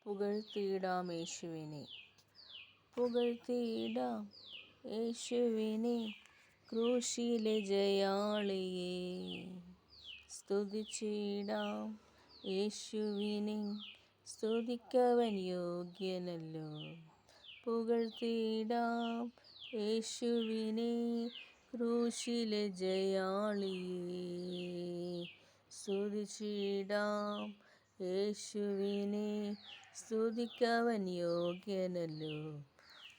പുകഴ്ത്തിയിടാം യേശുവിനെ. പുകഴ്ത്തിയിടാം യേശുവിനെ, ക്രൂശിലെ ജയാളിയെ. സ്തുതിച്ചിടാം യേശുവിനെ, സ്തുതിക്കവൻ യോഗ്യനല്ലോ. പുകഴ്ത്തിയിടാം യേശുവിനെ, ക്രൂശിലെ ജയാളിയെ. സ്തുതിച്ചിടാം യേശുവിനെ, സ്തുതിക്കവൻ യോഗ്യനല്ലോ.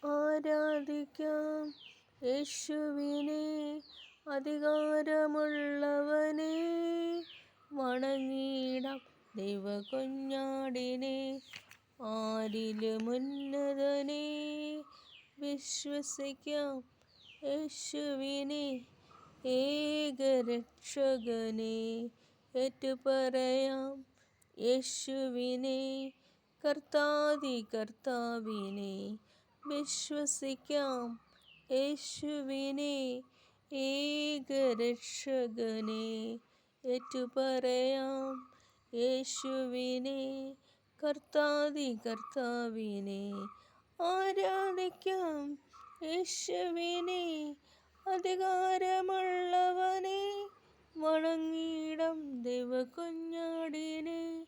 ആരാധിക്കാം യേശുവിനെ, അധികാരമുള്ളവനെ. വണങ്ങിടാം ദൈവകുഞ്ഞാടിനെ, ആരിലുമുന്നതനെ. വിശ്വസിക്കാം യേശുവിനെ, ഏകരക്ഷകനെ. ഏറ്റുപറയാം യേശുവിനെ, കർത്താതി കർത്താവിനെ. വിശ്വസിക്കാം യേശുവിനെ, ഏകരക്ഷകനെ. ഏറ്റുപറയാം യേശുവിനെ, കർത്താതി കർത്താവിനെ. ആരാധിക്കാം യേശുവിനെ, അധികാരമുള്ളവനെ. വണങ്ങിടാം ദൈവകുഞ്ഞാടിനെ,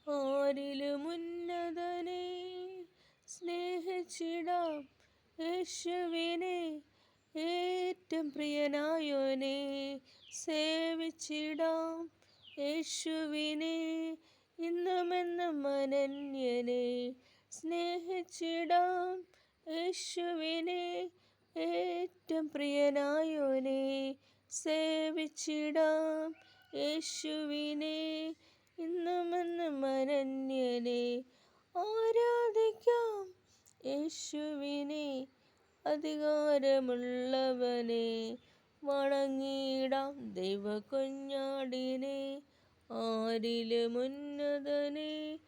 ആരിലുമുന്നതനെ. സ്നേഹിച്ചിടാം യേശുവിനെ, ഏറ്റവും പ്രിയനായോനെ. സേവിച്ചിടാം യേശുവിനെ, ഇന്നുമെന്നും അനന്യനെ. സ്നേഹിച്ചിടാം യേശുവിനെ, ഏറ്റവും പ്രിയനായോനെ. സേവിച്ചിടാം യേശുവിനെ, ഇന്നുമെന്നും അനന്യനെ. ആരാധിക്കാം യേശുവിനെ, അധികാരമുള്ളവനെ. വണങ്ങിടാം ദൈവകുഞ്ഞാടിനെ, ആരിലുമുന്നതനെ.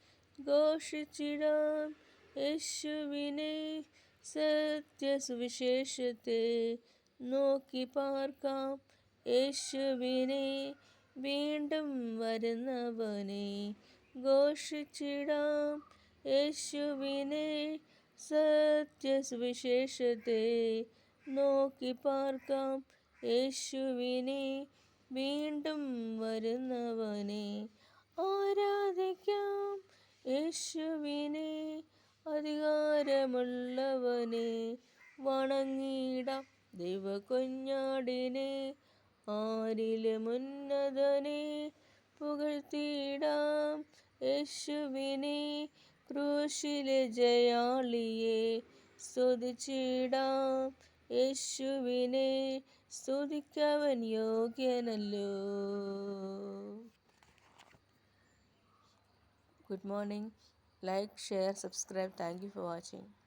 ഘോഷിച്ചിടാം യേശുവിനെ, സത്യസുവിശേഷത്തെ. നോക്കി പാർക്കാം യേശുവിനെ, വീണ്ടും വരുന്നവനെ. ഘോഷിച്ചിടാം യേശുവിനെ, സത്യസുവിശേഷത്തെ. നോക്കി പാർക്കാം യേശുവിനെ, വീണ്ടും വരുന്നവനെ. ആരാധിക്കാം യേശുവിനെ, അധികാരമുള്ളവനെ. വണങ്ങിടാം ദൈവകുഞ്ഞാടിനെ, ആരിലുമുന്നതനെ. പുകഴ്ത്തിയിടാം യേശുവിനെ, ക്രൂശിലെ ജയാളിയെ. സ്തുതിച്ചിടാം യേശുവിനെ, സ്തുതിക്കവൻ യോഗ്യനല്ലോ. Good morning. Like, share, subscribe. Thank you for watching.